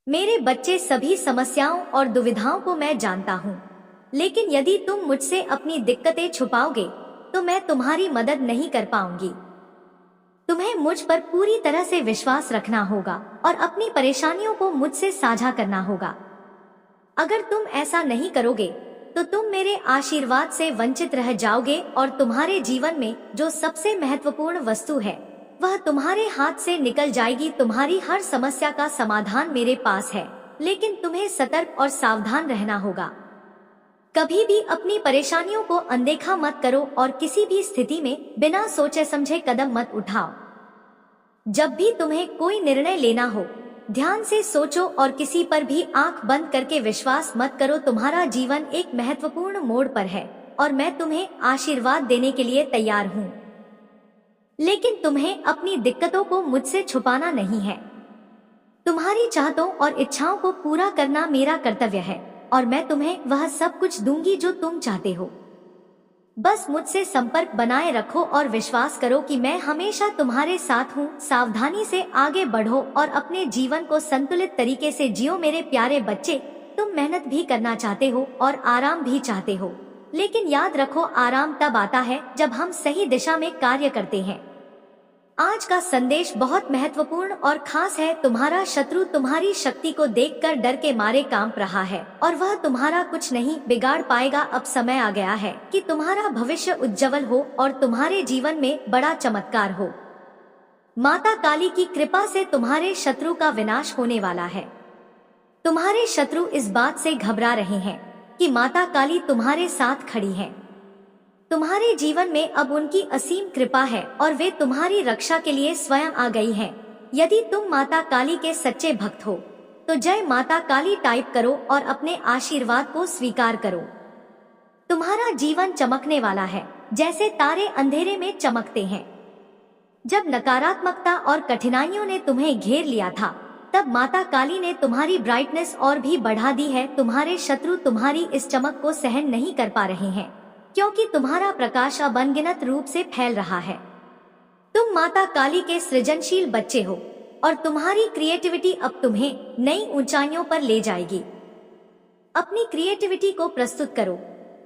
मेरे बच्चे, सभी समस्याओं और दुविधाओं को मैं जानता हूँ, लेकिन यदि तुम मुझसे अपनी दिक्कतें छुपाओगे तो मैं तुम्हारी मदद नहीं कर पाऊंगी। तुम्हें मुझ पर पूरी तरह से विश्वास रखना होगा और अपनी परेशानियों को मुझसे साझा करना होगा। अगर तुम ऐसा नहीं करोगे तो तुम मेरे आशीर्वाद से वंचित रह जाओगे और तुम्हारे जीवन में जो सबसे महत्वपूर्ण वस्तु है वह तुम्हारे हाथ से निकल जाएगी। तुम्हारी हर समस्या का समाधान मेरे पास है, लेकिन तुम्हें सतर्क और सावधान रहना होगा। कभी भी अपनी परेशानियों को अनदेखा मत करो और किसी भी स्थिति में बिना सोचे समझे कदम मत उठाओ। जब भी तुम्हें कोई निर्णय लेना हो, ध्यान से सोचो और किसी पर भी आंख बंद करके विश्वास मत करो। तुम्हारा जीवन एक महत्वपूर्ण मोड़ पर है और मैं तुम्हें आशीर्वाद देने के लिए तैयार हूँ, लेकिन तुम्हें अपनी दिक्कतों को मुझसे छुपाना नहीं है। तुम्हारी चाहतों और इच्छाओं को पूरा करना मेरा कर्तव्य है और मैं तुम्हें वह सब कुछ दूंगी जो तुम चाहते हो। बस मुझसे संपर्क बनाए रखो और विश्वास करो कि मैं हमेशा तुम्हारे साथ हूँ। सावधानी से आगे बढ़ो और अपने जीवन को संतुलित तरीके से जियो। मेरे प्यारे बच्चे, तुम मेहनत भी करना चाहते हो और आराम भी चाहते हो, लेकिन याद रखो, आराम तब आता है जब हम सही दिशा में कार्य करते हैं। आज का संदेश बहुत महत्वपूर्ण और खास है। तुम्हारा शत्रु तुम्हारी शक्ति को देखकर डर के मारे कांप रहा है और वह तुम्हारा कुछ नहीं बिगाड़ पाएगा। अब समय आ गया है कि तुम्हारा भविष्य उज्जवल हो और तुम्हारे जीवन में बड़ा चमत्कार हो। माता काली की कृपा से तुम्हारे शत्रु का विनाश होने वाला है। तुम्हारे शत्रु इस बात से घबरा रहे हैं कि माता काली तुम्हारे साथ खड़ी है। तुम्हारे जीवन में अब उनकी असीम कृपा है और वे तुम्हारी रक्षा के लिए स्वयं आ गई हैं। यदि तुम माता काली के सच्चे भक्त हो तो जय माता काली टाइप करो और अपने आशीर्वाद को स्वीकार करो। तुम्हारा जीवन चमकने वाला है जैसे तारे अंधेरे में चमकते हैं। जब नकारात्मकता और कठिनाइयों ने तुम्हें घेर लिया था, तब माता काली ने तुम्हारी ब्राइटनेस और भी बढ़ा दी है। तुम्हारे शत्रु तुम्हारी इस चमक को सहन नहीं कर पा रहे हैं, क्योंकि तुम्हारा प्रकाश अब अनगिनत रूप से फैल रहा है। तुम माता काली के सृजनशील बच्चे हो और तुम्हारी क्रिएटिविटी अब तुम्हें नई ऊंचाइयों पर ले जाएगी। अपनी क्रिएटिविटी को प्रस्तुत करो,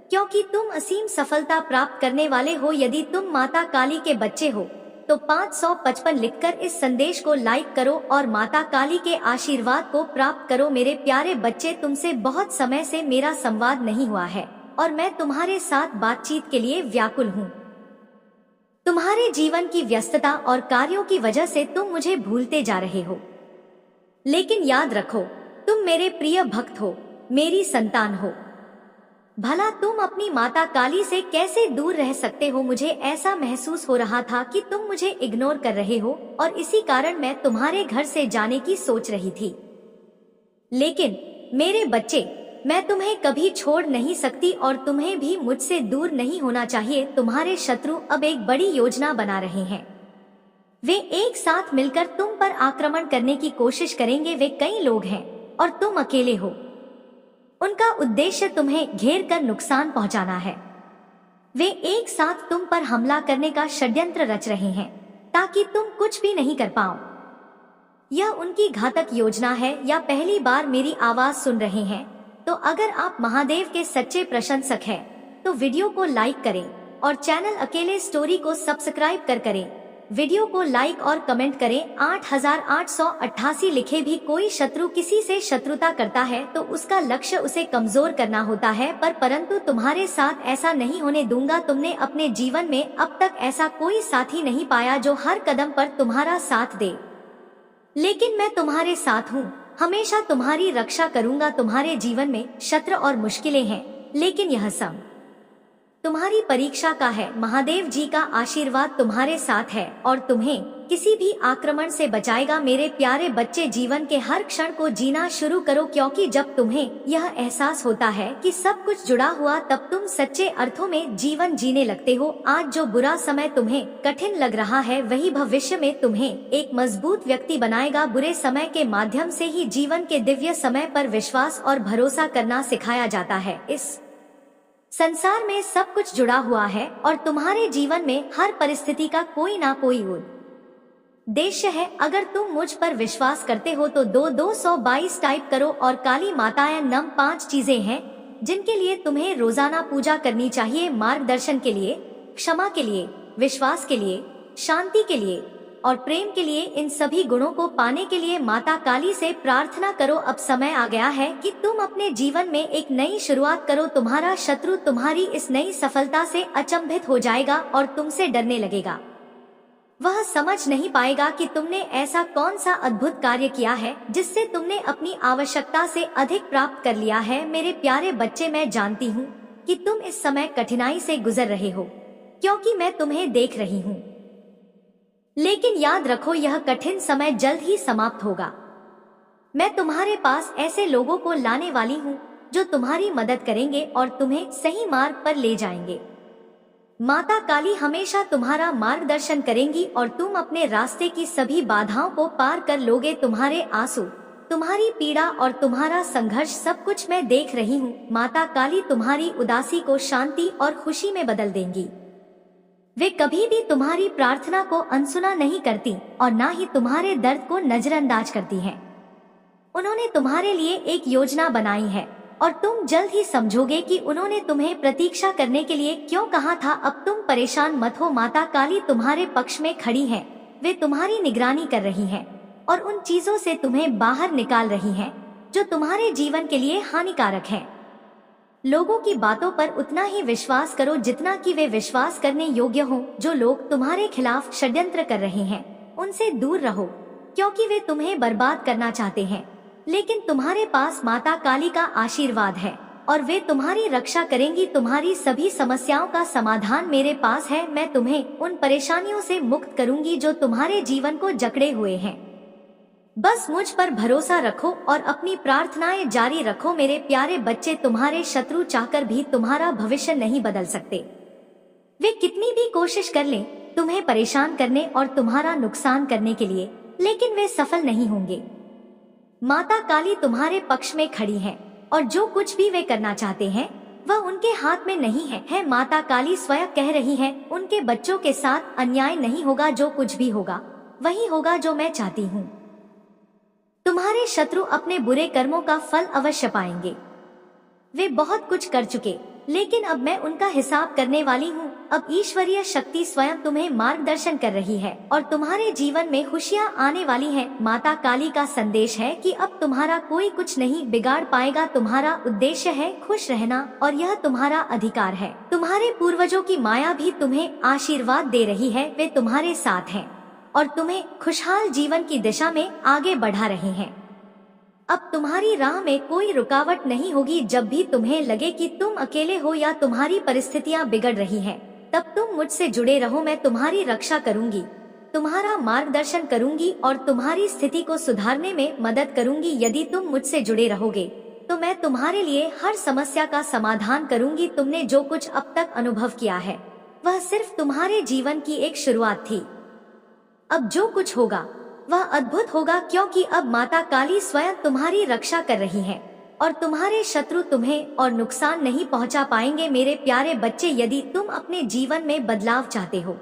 क्योंकि तुम असीम सफलता प्राप्त करने वाले हो। यदि तुम माता काली के बच्चे हो तो 555 लिखकर इस संदेश को लाइक करो और माता काली के आशीर्वाद को प्राप्त करो। मेरे प्यारे बच्चे, तुमसे बहुत समय से मेरा संवाद नहीं हुआ है और मैं तुम्हारे साथ बातचीत के लिए व्याकुल हूँ। तुम्हारे जीवन की व्यस्तता और कार्यों की वजह से तुम मुझे भूलते जा रहे हो, लेकिन याद रखो, तुम मेरे प्रिय भक्त हो, मेरी संतान हो। भला तुम अपनी माता काली से कैसे दूर रह सकते हो? मुझे ऐसा महसूस हो रहा था कि तुम मुझे इग्नोर कर रहे हो और इसी कारण मैं तुम्हारे घर से जाने की सोच रही थी। लेकिन मेरे बच्चे, मैं तुम्हें कभी छोड़ नहीं सकती और तुम्हें भी मुझसे दूर नहीं होना चाहिए। तुम्हारे शत्रु अब एक बड़ी योजना बना रहे हैं। वे एक साथ मिलकर तुम पर आक्रमण करने की कोशिश करेंगे। वे कई लोग हैं और तुम अकेले हो। उनका उद्देश्य तुम्हें घेर कर नुकसान पहुंचाना है। वे एक साथ तुम पर हमला करने का षड्यंत्र रच रहे हैं ताकि तुम कुछ भी नहीं कर पाओ। यह उनकी घातक योजना है। या पहली बार मेरी आवाज सुन रहे हैं तो अगर आप महादेव के सच्चे प्रशंसक हैं तो वीडियो को लाइक करें और चैनल अकेले स्टोरी को सब्सक्राइब करें। वीडियो को लाइक और कमेंट करें। 8888 लिखे भी कोई शत्रु किसी से शत्रुता करता है तो उसका लक्ष्य उसे कमजोर करना होता है, परंतु तुम्हारे साथ ऐसा नहीं होने दूंगा। तुमने अपने जीवन में अब तक ऐसा कोई साथी नहीं पाया जो हर कदम पर तुम्हारा साथ दे, लेकिन मैं तुम्हारे साथ हूँ, हमेशा तुम्हारी रक्षा करूंगा। तुम्हारे जीवन में शत्रु और मुश्किलें हैं, लेकिन यह सब तुम्हारी परीक्षा का है। महादेव जी का आशीर्वाद तुम्हारे साथ है और तुम्हें किसी भी आक्रमण से बचाएगा। मेरे प्यारे बच्चे, जीवन के हर क्षण को जीना शुरू करो, क्योंकि जब तुम्हें यह एहसास होता है कि सब कुछ जुड़ा हुआ, तब तुम सच्चे अर्थों में जीवन जीने लगते हो। आज जो बुरा समय तुम्हें कठिन लग रहा है, वही भविष्य में तुम्हें एक मजबूत व्यक्ति बनाएगा। बुरे समय के माध्यम से ही जीवन के दिव्य समय पर विश्वास और भरोसा करना सिखाया जाता है। इस संसार में सब कुछ जुड़ा हुआ है और तुम्हारे जीवन में हर परिस्थिति का कोई ना कोई उद्देश्य है। अगर तुम मुझ पर विश्वास करते हो तो 222 टाइप करो और काली माताएं नम 5 चीजें हैं जिनके लिए तुम्हें रोजाना पूजा करनी चाहिए। मार्गदर्शन के लिए, क्षमा के लिए, विश्वास के लिए, शांति के लिए और प्रेम के लिए। इन सभी गुणों को पाने के लिए माता काली से प्रार्थना करो। अब समय आ गया है कि तुम अपने जीवन में एक नई शुरुआत करो। तुम्हारा शत्रु तुम्हारी इस नई सफलता से अचंभित हो जाएगा और तुमसे डरने लगेगा। वह समझ नहीं पाएगा कि तुमने ऐसा कौन सा अद्भुत कार्य किया है जिससे तुमने अपनी आवश्यकता से अधिक प्राप्त कर लिया है। मेरे प्यारे बच्चे, मैं जानती हूँ कि तुम इस समय कठिनाई से गुजर रहे हो क्योंकि मैं तुम्हें देख रही हूँ। लेकिन याद रखो, यह कठिन समय जल्द ही समाप्त होगा। मैं तुम्हारे पास ऐसे लोगों को लाने वाली हूँ जो तुम्हारी मदद करेंगे और तुम्हें सही मार्ग पर ले जाएंगे। माता काली हमेशा तुम्हारा मार्गदर्शन करेंगी और तुम अपने रास्ते की सभी बाधाओं को पार कर लोगे। तुम्हारे आंसू, तुम्हारी पीड़ा और तुम्हारा संघर्ष, सब कुछ मैं देख रही हूँ। माता काली तुम्हारी उदासी को शांति और खुशी में बदल देंगी। वे कभी भी तुम्हारी प्रार्थना को अनसुना नहीं करती और ना ही तुम्हारे दर्द को नजरअंदाज करती हैं। उन्होंने तुम्हारे लिए एक योजना बनाई है और तुम जल्द ही समझोगे कि उन्होंने तुम्हें प्रतीक्षा करने के लिए क्यों कहा था। अब तुम परेशान मत हो, माता काली तुम्हारे पक्ष में खड़ी है। वे तुम्हारी निगरानी कर रही हैं और उन चीजों से तुम्हें बाहर निकाल रही हैं जो तुम्हारे जीवन के लिए हानिकारक हैं। लोगों की बातों पर उतना ही विश्वास करो जितना कि वे विश्वास करने योग्य हो। जो लोग तुम्हारे खिलाफ षड्यंत्र कर रहे हैं उनसे दूर रहो क्योंकि वे तुम्हें बर्बाद करना चाहते हैं। लेकिन तुम्हारे पास माता काली का आशीर्वाद है और वे तुम्हारी रक्षा करेंगी। तुम्हारी सभी समस्याओं का समाधान मेरे पास है। मैं तुम्हें उन परेशानियों से मुक्त करूंगी जो तुम्हारे जीवन को जकड़े हुए हैं। बस मुझ पर भरोसा रखो और अपनी प्रार्थनाएं जारी रखो। मेरे प्यारे बच्चे, तुम्हारे शत्रु चाहकर भी तुम्हारा भविष्य नहीं बदल सकते। वे कितनी भी कोशिश कर लें तुम्हें परेशान करने और तुम्हारा नुकसान करने के लिए, लेकिन वे सफल नहीं होंगे। माता काली तुम्हारे पक्ष में खड़ी है और जो कुछ भी वे करना चाहते हैं वह उनके हाथ में नहीं है। माता काली स्वयं कह रही है, उनके बच्चों के साथ अन्याय नहीं होगा। जो कुछ भी होगा वही होगा जो मैं चाहती हूँ। तुम्हारे शत्रु अपने बुरे कर्मों का फल अवश्य पाएंगे। वे बहुत कुछ कर चुके, लेकिन अब मैं उनका हिसाब करने वाली हूँ। अब ईश्वरीय शक्ति स्वयं तुम्हें मार्गदर्शन कर रही है और तुम्हारे जीवन में खुशियाँ आने वाली हैं। माता काली का संदेश है कि अब तुम्हारा कोई कुछ नहीं बिगाड़ पाएगा। तुम्हारा उद्देश्य है खुश रहना और यह तुम्हारा अधिकार है। तुम्हारे पूर्वजों की माया भी तुम्हें आशीर्वाद दे रही है। वे तुम्हारे साथ हैं और तुम्हें खुशहाल जीवन की दिशा में आगे बढ़ा रहे हैं। अब तुम्हारी राह में कोई रुकावट नहीं होगी। जब भी तुम्हें लगे कि तुम अकेले हो या तुम्हारी परिस्थितियां बिगड़ रही हैं, तब तुम मुझसे जुड़े रहो। मैं तुम्हारी रक्षा करूंगी, तुम्हारा मार्गदर्शन करूंगी और तुम्हारी स्थिति को सुधारने में मदद करूंगी। यदि तुम मुझसे जुड़े रहोगे तो मैं तुम्हारे लिए हर समस्या का समाधान करूंगी। तुमने जो कुछ अब तक अनुभव किया है वह सिर्फ तुम्हारे जीवन की एक शुरुआत थी। अब जो कुछ होगा वह अद्भुत होगा, क्योंकि अब माता काली स्वयं तुम्हारी रक्षा कर रही है और तुम्हारे शत्रु तुम्हें और नुकसान नहीं पहुंचा पाएंगे। मेरे प्यारे बच्चे, यदि तुम अपने जीवन में बदलाव चाहते हो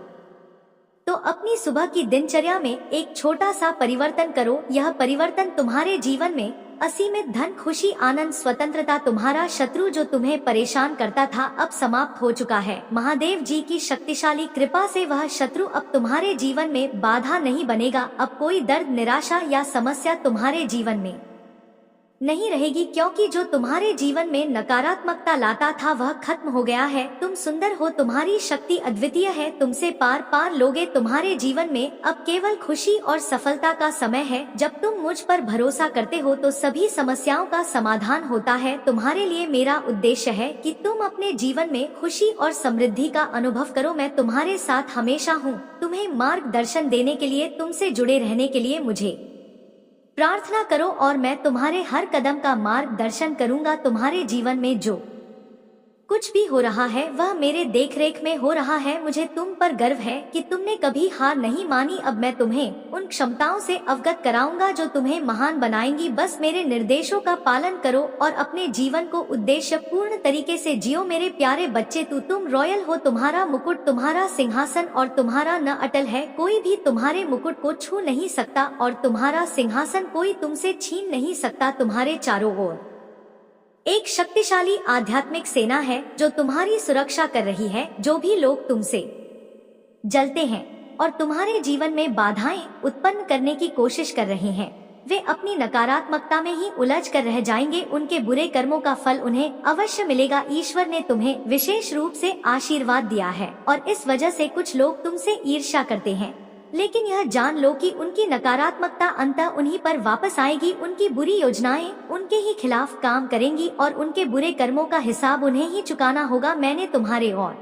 तो अपनी सुबह की दिनचर्या में एक छोटा सा परिवर्तन करो। यह परिवर्तन तुम्हारे जीवन में असीमित धन, खुशी, आनंद, स्वतंत्रता, तुम्हारा शत्रु जो तुम्हें परेशान करता था अब समाप्त हो चुका है। महादेव जी की शक्तिशाली कृपा से वह शत्रु अब तुम्हारे जीवन में बाधा नहीं बनेगा। अब कोई दर्द, निराशा या समस्या तुम्हारे जीवन में नहीं रहेगी, क्योंकि जो तुम्हारे जीवन में नकारात्मकता लाता था वह खत्म हो गया है। तुम सुंदर हो, तुम्हारी शक्ति अद्वितीय है, तुमसे पार लोगे। तुम्हारे जीवन में अब केवल खुशी और सफलता का समय है। जब तुम मुझ पर भरोसा करते हो तो सभी समस्याओं का समाधान होता है। तुम्हारे लिए मेरा उद्देश्य है कि तुम अपने जीवन में खुशी और समृद्धि का अनुभव करो। मैं तुम्हारे साथ हमेशा हूँ, तुम्हें मार्गदर्शन देने के लिए, तुमसे जुड़े रहने के लिए मुझे प्रार्थना करो और मैं तुम्हारे हर कदम का मार्गदर्शन करूंगा। तुम्हारे जीवन में जो कुछ भी हो रहा है वह मेरे देखरेख में हो रहा है। मुझे तुम पर गर्व है कि तुमने कभी हार नहीं मानी। अब मैं तुम्हें उन क्षमताओं से अवगत कराऊंगा जो तुम्हें महान बनाएंगी। बस मेरे निर्देशों का पालन करो और अपने जीवन को उद्देश्य पूर्ण तरीके से जियो। मेरे प्यारे बच्चे, तुम रॉयल हो। तुम्हारा मुकुट, तुम्हारा सिंहासन और तुम्हारा न अटल है। कोई भी तुम्हारे मुकुट को छू नहीं सकता और तुम्हारा सिंहासन कोई तुमसे छीन नहीं सकता। तुम्हारे चारों ओर एक शक्तिशाली आध्यात्मिक सेना है जो तुम्हारी सुरक्षा कर रही है। जो भी लोग तुमसे जलते हैं और तुम्हारे जीवन में बाधाएं उत्पन्न करने की कोशिश कर रहे हैं, वे अपनी नकारात्मकता में ही उलझ कर रह जाएंगे। उनके बुरे कर्मों का फल उन्हें अवश्य मिलेगा। ईश्वर ने तुम्हें विशेष रूप से आशीर्वाद दिया है और इस वजह से कुछ लोग तुमसे ईर्ष्या करते हैं, लेकिन यह जान लो कि उनकी नकारात्मकता अंततः उन्हीं पर वापस आएगी। उनकी बुरी योजनाएं उनके ही खिलाफ काम करेंगी और उनके बुरे कर्मों का हिसाब उन्हें ही चुकाना होगा। मैंने तुम्हारे और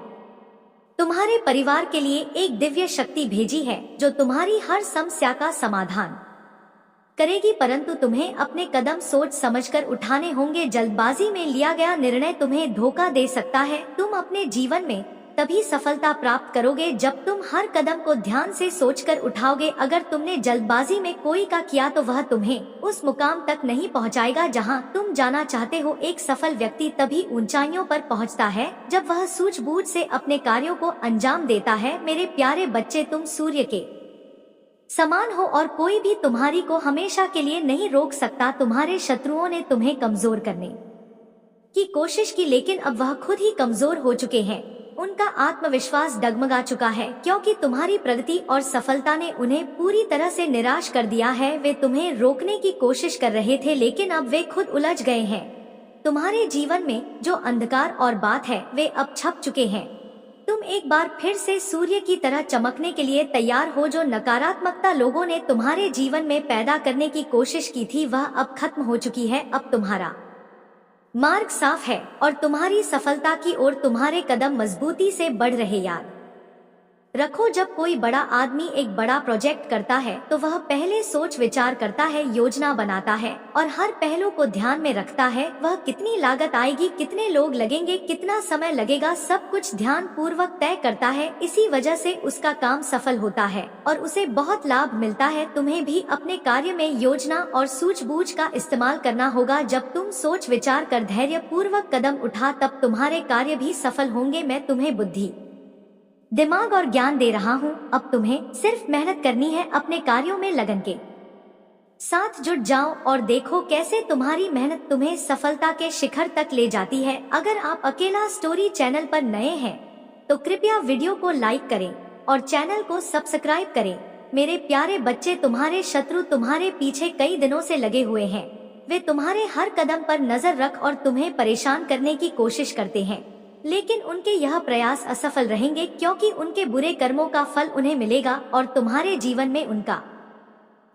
तुम्हारे परिवार के लिए एक दिव्य शक्ति भेजी है जो तुम्हारी हर समस्या का समाधान करेगी, परंतु तुम्हें अपने कदम सोच समझकर उठाने होंगे। जल्दबाजी में लिया गया निर्णय तुम्हें धोखा दे सकता है। तुम अपने जीवन में तभी सफलता प्राप्त करोगे जब तुम हर कदम को ध्यान से सोचकर उठाओगे। अगर तुमने जल्दबाजी में कोई का किया तो वह तुम्हें उस मुकाम तक नहीं पहुंचाएगा जहां तुम जाना चाहते हो। एक सफल व्यक्ति तभी ऊंचाइयों पर पहुंचता है जब वह सूझबूझ से अपने कार्यों को अंजाम देता है। मेरे प्यारे बच्चे, तुम सूर्य के समान हो और कोई भी तुम्हारी को हमेशा के लिए नहीं रोक सकता। तुम्हारे शत्रुओं ने तुम्हें कमजोर करने की कोशिश की, लेकिन अब वह खुद ही कमजोर हो चुके हैं। उनका आत्मविश्वास डगमगा चुका है क्योंकि तुम्हारी प्रगति और सफलता ने उन्हें पूरी तरह से निराश कर दिया है। वे तुम्हें रोकने की कोशिश कर रहे थे, लेकिन अब वे खुद उलझ गए हैं। तुम्हारे जीवन में जो अंधकार और बात है वे अब छप चुके हैं। तुम एक बार फिर से सूर्य की तरह चमकने के लिए तैयार हो। जो नकारात्मकता लोगों ने तुम्हारे जीवन में पैदा करने की कोशिश की थी वह अब खत्म हो चुकी है। अब तुम्हारा मार्ग साफ है और तुम्हारी सफलता की ओर तुम्हारे कदम मजबूती से बढ़ रहे। याद रखो, जब कोई बड़ा आदमी एक बड़ा प्रोजेक्ट करता है तो वह पहले सोच विचार करता है, योजना बनाता है और हर पहलू को ध्यान में रखता है। वह कितनी लागत आएगी, कितने लोग लगेंगे, कितना समय लगेगा, सब कुछ ध्यान पूर्वक तय करता है। इसी वजह से उसका काम सफल होता है और उसे बहुत लाभ मिलता है। तुम्हें भी अपने कार्य में योजना और सूझबूझ का इस्तेमाल करना होगा। जब तुम सोच विचार कर धैर्य पूर्वक कदम उठा तब तुम्हारे कार्य भी सफल होंगे। मैं तुम्हें बुद्धि, दिमाग और ज्ञान दे रहा हूँ। अब तुम्हें सिर्फ मेहनत करनी है। अपने कार्यों में लगन के साथ जुट जाओ और देखो कैसे तुम्हारी मेहनत तुम्हें सफलता के शिखर तक ले जाती है। अगर आप अकेला स्टोरी चैनल पर नए हैं तो कृपया वीडियो को लाइक करें और चैनल को सब्सक्राइब करें। मेरे प्यारे बच्चे, तुम्हारे शत्रु तुम्हारे पीछे कई दिनों से लगे हुए हैं। वे तुम्हारे हर कदम पर नजर रख और तुम्हें परेशान करने की कोशिश करते हैं, लेकिन उनके यह प्रयास असफल रहेंगे क्योंकि उनके बुरे कर्मों का फल उन्हें मिलेगा और तुम्हारे जीवन में उनका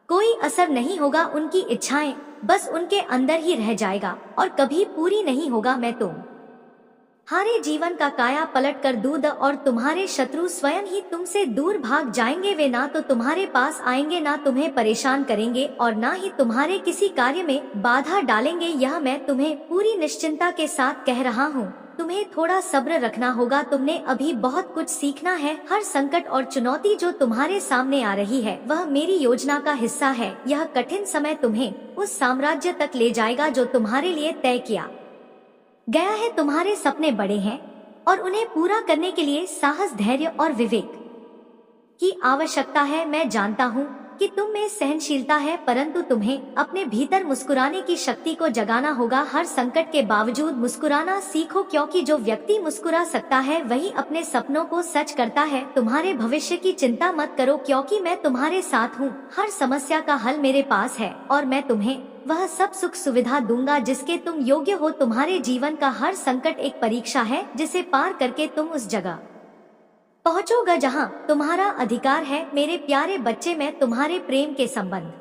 कोई असर नहीं होगा। उनकी इच्छाएं बस उनके अंदर ही रह जाएगा और कभी पूरी नहीं होगा। मैं तुम्हारे जीवन का काया पलट कर दूं और तुम्हारे शत्रु स्वयं ही तुमसे दूर भाग जाएंगे। वे ना तो तुम्हारे पास आएंगे, ना तुम्हें परेशान करेंगे और ना ही तुम्हारे किसी कार्य में बाधा डालेंगे। यह मैं तुम्हें पूरी निश्चिंता के साथ कह रहा हूँ। तुम्हें थोड़ा सब्र रखना होगा। तुमने अभी बहुत कुछ सीखना है। हर संकट और चुनौती जो तुम्हारे सामने आ रही है वह मेरी योजना का हिस्सा है। यह कठिन समय तुम्हें उस साम्राज्य तक ले जाएगा जो तुम्हारे लिए तय किया गया है। तुम्हारे सपने बड़े हैं और उन्हें पूरा करने के लिए साहस, धैर्य और विवेक की आवश्यकता है। मैं जानता हूँ कि तुम में सहनशीलता है, परंतु तुम्हें अपने भीतर मुस्कुराने की शक्ति को जगाना होगा। हर संकट के बावजूद मुस्कुराना सीखो, क्योंकि जो व्यक्ति मुस्कुरा सकता है वही अपने सपनों को सच करता है। तुम्हारे भविष्य की चिंता मत करो क्योंकि मैं तुम्हारे साथ हूँ। हर समस्या का हल मेरे पास है और मैं तुम्हें वह सब सुख सुविधा दूंगा जिसके तुम योग्य हो। तुम्हारे जीवन का हर संकट एक परीक्षा है जिसे पार करके तुम उस जगह पहुंचोगे जहां तुम्हारा अधिकार है। मेरे प्यारे बच्चे, मैं तुम्हारे प्रेम के संबंध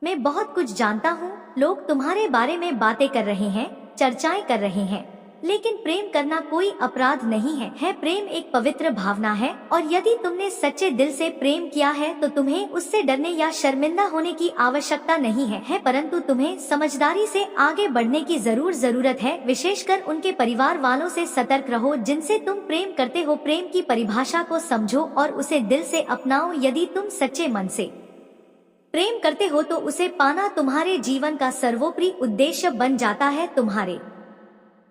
में बहुत कुछ जानता हूं। लोग तुम्हारे बारे में बातें कर रहे हैं, चर्चाएं कर रहे हैं, लेकिन प्रेम करना कोई अपराध नहीं है। प्रेम एक पवित्र भावना है और यदि तुमने सच्चे दिल से प्रेम किया है तो तुम्हें उससे डरने या शर्मिंदा होने की आवश्यकता नहीं है, परंतु तुम्हें समझदारी से आगे बढ़ने की जरूरत है। विशेषकर उनके परिवार वालों से सतर्क रहो जिनसे तुम प्रेम करते हो। प्रेम की परिभाषा को समझो और उसे दिल से अपनाओ। यदि तुम सच्चे मन से प्रेम करते हो तो उसे पाना तुम्हारे जीवन का सर्वोपरि उद्देश्य बन जाता है। तुम्हारे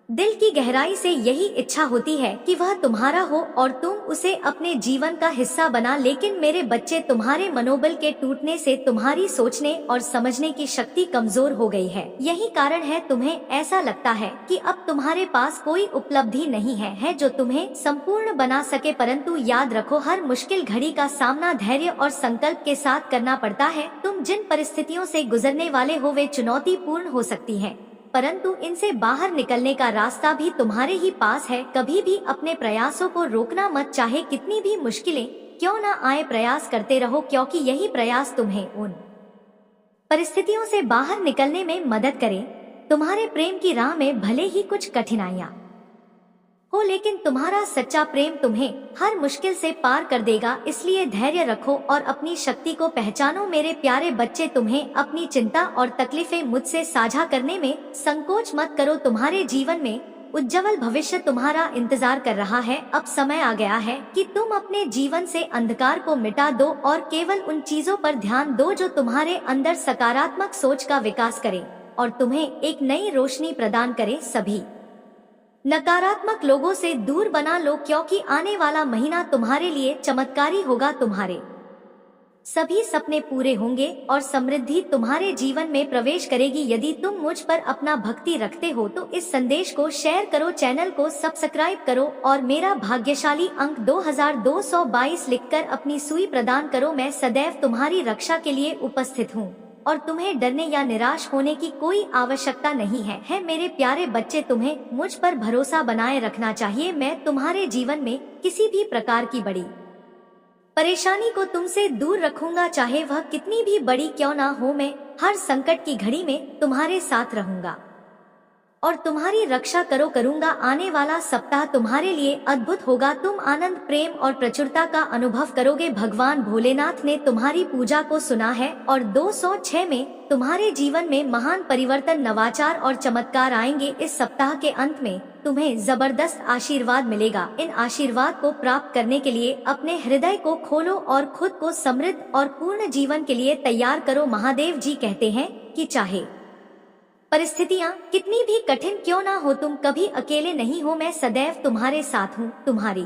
दिल की गहराई से यही इच्छा होती है कि वह तुम्हारा हो और तुम उसे अपने जीवन का हिस्सा बना। लेकिन मेरे बच्चे, तुम्हारे मनोबल के टूटने से तुम्हारी सोचने और समझने की शक्ति कमजोर हो गई है। यही कारण है तुम्हें ऐसा लगता है कि अब तुम्हारे पास कोई उपलब्धि नहीं है जो तुम्हें संपूर्ण बना सके। परंतु याद रखो, हर मुश्किल घड़ी का सामना धैर्य और संकल्प के साथ करना पड़ता है। तुम जिन परिस्थितियों से गुजरने वाले हो वे चुनौतीपूर्ण हो सकती है, परंतु इनसे बाहर निकलने का रास्ता भी तुम्हारे ही पास है। कभी भी अपने प्रयासों को रोकना मत, चाहे कितनी भी मुश्किलें क्यों न आए, प्रयास करते रहो, क्योंकि यही प्रयास तुम्हें उन परिस्थितियों से बाहर निकलने में मदद करे। तुम्हारे प्रेम की राह में भले ही कुछ कठिनाइयां हो, लेकिन तुम्हारा सच्चा प्रेम तुम्हें हर मुश्किल से पार कर देगा। इसलिए धैर्य रखो और अपनी शक्ति को पहचानो। मेरे प्यारे बच्चे, तुम्हें अपनी चिंता और तकलीफें मुझसे साझा करने में संकोच मत करो। तुम्हारे जीवन में उज्जवल भविष्य तुम्हारा इंतजार कर रहा है। अब समय आ गया है कि तुम अपने जीवन से अंधकार को मिटा दो और केवल उन चीजों पर ध्यान दो जो तुम्हारे अंदर सकारात्मक सोच का विकास करे और तुम्हें एक नई रोशनी प्रदान करे। सभी नकारात्मक लोगों से दूर बना लो, क्योंकि आने वाला महीना तुम्हारे लिए चमत्कारी होगा। तुम्हारे सभी सपने पूरे होंगे और समृद्धि तुम्हारे जीवन में प्रवेश करेगी। यदि तुम मुझ पर अपना भक्ति रखते हो तो इस संदेश को शेयर करो, चैनल को सब्सक्राइब करो और मेरा भाग्यशाली अंक 2222 लिखकर अपनी सुई प्रदान करो। मैं सदैव तुम्हारी रक्षा के लिए उपस्थित हूँ और तुम्हें डरने या निराश होने की कोई आवश्यकता नहीं है। मेरे प्यारे बच्चे, तुम्हें मुझ पर भरोसा बनाए रखना चाहिए। मैं तुम्हारे जीवन में किसी भी प्रकार की बड़ी परेशानी को तुमसे दूर रखूंगा, चाहे वह कितनी भी बड़ी क्यों ना हो। मैं हर संकट की घड़ी में तुम्हारे साथ रहूंगा और तुम्हारी रक्षा करूंगा। आने वाला सप्ताह तुम्हारे लिए अद्भुत होगा। तुम आनंद, प्रेम और प्रचुरता का अनुभव करोगे। भगवान भोलेनाथ ने तुम्हारी पूजा को सुना है और 206 में तुम्हारे जीवन में महान परिवर्तन, नवाचार और चमत्कार आएंगे। इस सप्ताह के अंत में तुम्हें जबरदस्त आशीर्वाद मिलेगा। इन आशीर्वाद को प्राप्त करने के लिए अपने हृदय को खोलो और खुद को समृद्ध और पूर्ण जीवन के लिए तैयार करो। महादेव जी कहते हैं कि चाहे परिस्थितियां कितनी भी कठिन क्यों ना हो, तुम कभी अकेले नहीं हो। मैं सदैव तुम्हारे साथ हूँ, तुम्हारी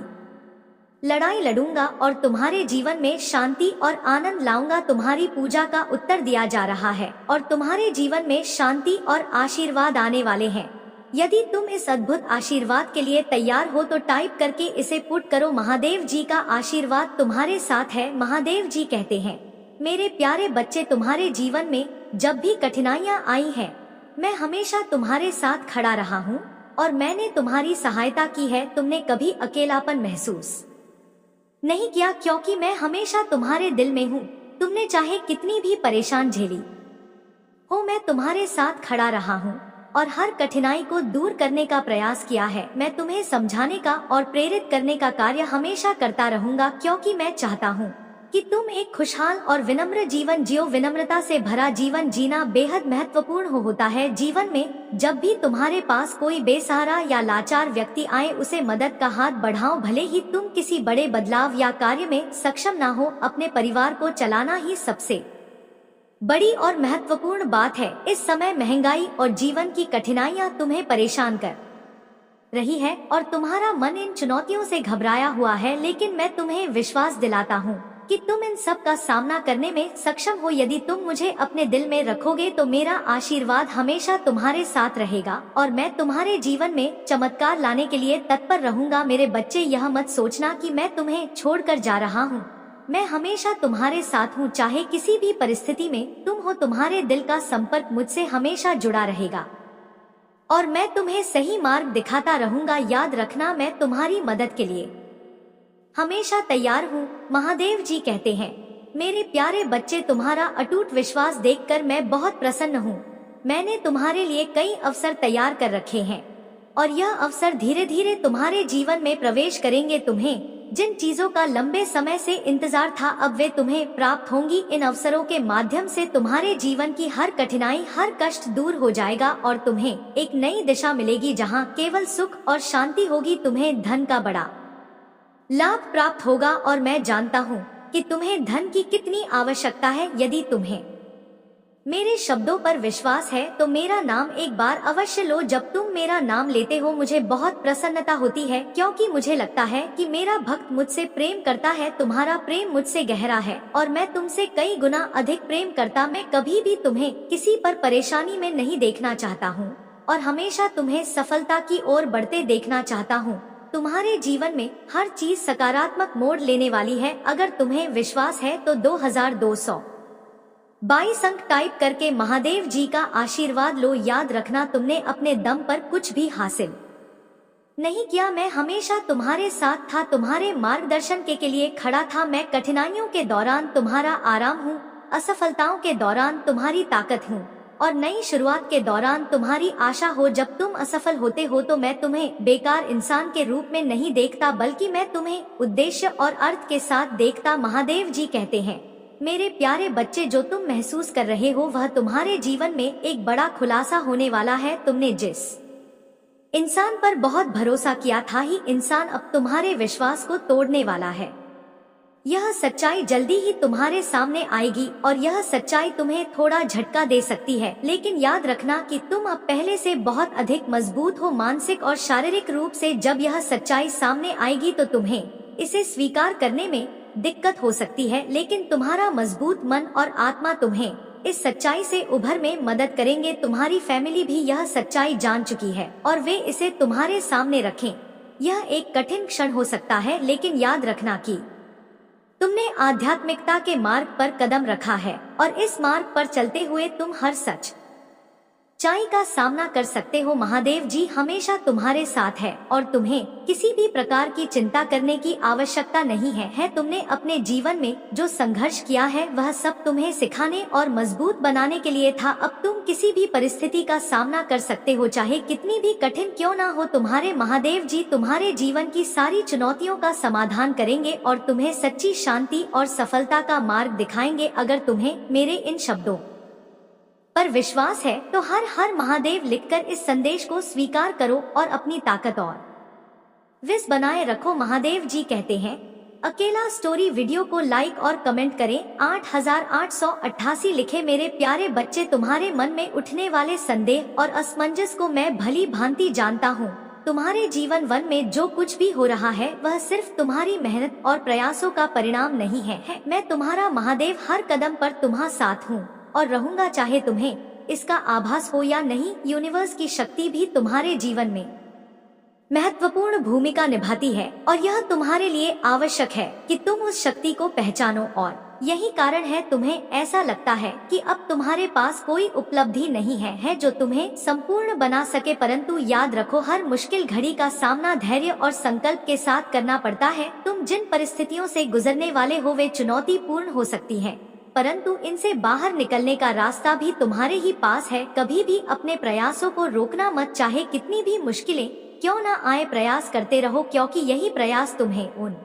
लड़ाई लड़ूंगा और तुम्हारे जीवन में शांति और आनंद लाऊंगा। तुम्हारी पूजा का उत्तर दिया जा रहा है और तुम्हारे जीवन में शांति और आशीर्वाद आने वाले हैं। यदि तुम इस अद्भुत आशीर्वाद के लिए तैयार हो तो टाइप करके इसे पुट करो। महादेव जी का आशीर्वाद तुम्हारे साथ है। महादेव जी कहते हैं, मेरे प्यारे बच्चे, तुम्हारे जीवन में जब भी कठिनाइयां आई हैं, मैं हमेशा तुम्हारे साथ खड़ा रहा हूँ और मैंने तुम्हारी सहायता की है। तुमने कभी अकेलापन महसूस नहीं किया, क्योंकि मैं हमेशा तुम्हारे दिल में हूँ। तुमने चाहे कितनी भी परेशान झेली हो, मैं तुम्हारे साथ खड़ा रहा हूँ और हर कठिनाई को दूर करने का प्रयास किया है। मैं तुम्हें समझाने का और प्रेरित करने का कार्य हमेशा करता रहूंगा, क्योंकि मैं चाहता हूँ कि तुम एक खुशहाल और विनम्र जीवन जियो। विनम्रता से भरा जीवन जीना बेहद महत्वपूर्ण होता है। जीवन में जब भी तुम्हारे पास कोई बेसहारा या लाचार व्यक्ति आए, उसे मदद का हाथ बढ़ाओ। भले ही तुम किसी बड़े बदलाव या कार्य में सक्षम ना हो, अपने परिवार को चलाना ही सबसे बड़ी और महत्वपूर्ण बात है। इस समय महंगाई और जीवन की कठिनाइयां तुम्हें परेशान कर रही है और तुम्हारा मन इन चुनौतियों से घबराया हुआ है, लेकिन मैं तुम्हें विश्वास दिलाता हूँ कि तुम इन सब का सामना करने में सक्षम हो। यदि तुम मुझे अपने दिल में रखोगे तो मेरा आशीर्वाद हमेशा तुम्हारे साथ रहेगा और मैं तुम्हारे जीवन में चमत्कार लाने के लिए तत्पर रहूंगा। मेरे बच्चे, यह मत सोचना कि मैं तुम्हें छोड़कर जा रहा हूँ। मैं हमेशा तुम्हारे साथ हूँ, चाहे किसी भी परिस्थिति में तुम हो। तुम्हारे दिल का संपर्क मुझसे हमेशा जुड़ा रहेगा और मैं तुम्हें सही मार्ग दिखाता रहूंगा। याद रखना, मैं तुम्हारी मदद के लिए हमेशा तैयार हूँ। महादेव जी कहते हैं, मेरे प्यारे बच्चे, तुम्हारा अटूट विश्वास देखकर मैं बहुत प्रसन्न हूँ। मैंने तुम्हारे लिए कई अवसर तैयार कर रखे हैं और यह अवसर धीरे धीरे तुम्हारे जीवन में प्रवेश करेंगे। तुम्हें जिन चीजों का लंबे समय से इंतजार था अब वे तुम्हें प्राप्त होंगी। इन अवसरों के माध्यम से तुम्हारे जीवन की हर कठिनाई, हर कष्ट दूर हो जाएगा और तुम्हें एक नई दिशा मिलेगी जहां केवल सुख और शांति होगी। तुम्हें धन का बड़ा लाभ प्राप्त होगा और मैं जानता हूं कि तुम्हें धन की कितनी आवश्यकता है। यदि तुम्हें मेरे शब्दों पर विश्वास है तो मेरा नाम एक बार अवश्य लो। जब तुम मेरा नाम लेते हो मुझे बहुत प्रसन्नता होती है, क्योंकि मुझे लगता है कि मेरा भक्त मुझसे प्रेम करता है। तुम्हारा प्रेम मुझसे गहरा है और मैं तुमसे कई गुना अधिक प्रेम करता। मैं कभी भी तुम्हें किसी पर परेशानी में नहीं देखना चाहता हूँ और हमेशा तुम्हें सफलता की ओर बढ़ते देखना चाहता हूँ। तुम्हारे जीवन में हर चीज सकारात्मक मोड़ लेने वाली है। अगर तुम्हें विश्वास है तो 2222 अंक टाइप करके महादेव जी का आशीर्वाद लो। याद रखना, तुमने अपने दम पर कुछ भी हासिल नहीं किया। मैं हमेशा तुम्हारे साथ था, तुम्हारे मार्गदर्शन के लिए खड़ा था। मैं कठिनाइयों के दौरान तुम्हारा आराम हूँ, असफलताओं के दौरान तुम्हारी ताकत हूँ और नई शुरुआत के दौरान तुम्हारी आशा हो। जब तुम असफल होते हो तो मैं तुम्हें बेकार इंसान के रूप में नहीं देखता, बल्कि मैं तुम्हें उद्देश्य और अर्थ के साथ देखता। महादेव जी कहते हैं, मेरे प्यारे बच्चे, जो तुम महसूस कर रहे हो वह तुम्हारे जीवन में एक बड़ा खुलासा होने वाला है। तुमने जिस इंसान पर बहुत भरोसा किया था, ही इंसान अब तुम्हारे विश्वास को तोड़ने वाला है। यह सच्चाई जल्दी ही तुम्हारे सामने आएगी और यह सच्चाई तुम्हें थोड़ा झटका दे सकती है, लेकिन याद रखना कि तुम अब पहले से बहुत अधिक मजबूत हो, मानसिक और शारीरिक रूप से। जब यह सच्चाई सामने आएगी तो तुम्हें इसे स्वीकार करने में दिक्कत हो सकती है, लेकिन तुम्हारा मजबूत मन और आत्मा तुम्हें इस सच्चाई से उभर में मदद करेंगे। तुम्हारी फैमिली भी यह सच्चाई जान चुकी है और वे इसे तुम्हारे सामने रखें। यह एक कठिन क्षण हो सकता है, लेकिन याद रखना कि तुमने आध्यात्मिकता के मार्ग पर कदम रखा है और इस मार्ग पर चलते हुए तुम हर सच्चाई का सामना कर सकते हो। महादेव जी हमेशा तुम्हारे साथ है और तुम्हें किसी भी प्रकार की चिंता करने की आवश्यकता नहीं है। तुमने अपने जीवन में जो संघर्ष किया है वह सब तुम्हें सिखाने और मजबूत बनाने के लिए था। अब तुम किसी भी परिस्थिति का सामना कर सकते हो, चाहे कितनी भी कठिन क्यों ना हो। तुम्हारे महादेव जी तुम्हारे जीवन की सारी चुनौतियों का समाधान करेंगे और तुम्हें सच्ची शांति और सफलता का मार्ग दिखाएंगे। अगर तुम्हें मेरे इन शब्दों पर विश्वास है तो हर हर महादेव लिखकर इस संदेश को स्वीकार करो और अपनी ताकत और विश्वास बनाए रखो। महादेव जी कहते हैं, अकेला स्टोरी वीडियो को लाइक और कमेंट करें। 8888 लिखे, मेरे प्यारे बच्चे, तुम्हारे मन में उठने वाले संदेह और असमंजस को मैं भली भांति जानता हूँ। तुम्हारे जीवन वन में जो कुछ भी हो रहा है वह सिर्फ तुम्हारी मेहनत और प्रयासों का परिणाम नहीं है। मैं तुम्हारा महादेव हर कदम पर तुम्हारे साथ हूँ और रहूंगा, चाहे तुम्हें इसका आभास हो या नहीं। यूनिवर्स की शक्ति भी तुम्हारे जीवन में महत्वपूर्ण भूमिका निभाती है और यह तुम्हारे लिए आवश्यक है कि तुम उस शक्ति को पहचानो और यही कारण है तुम्हें ऐसा लगता है कि अब तुम्हारे पास कोई उपलब्धि नहीं है जो तुम्हें संपूर्ण बना सके। परंतु याद रखो, हर मुश्किल घड़ी का सामना धैर्य और संकल्प के साथ करना पड़ता है। तुम जिन परिस्थितियों से गुजरने वाले हो वे चुनौतीपूर्ण हो सकती है, परंतु इनसे बाहर निकलने का रास्ता भी तुम्हारे ही पास है। कभी भी अपने प्रयासों को रोकना मत, चाहे कितनी भी मुश्किलें क्यों ना आए, प्रयास करते रहो, क्योंकि यही प्रयास तुम्हें उन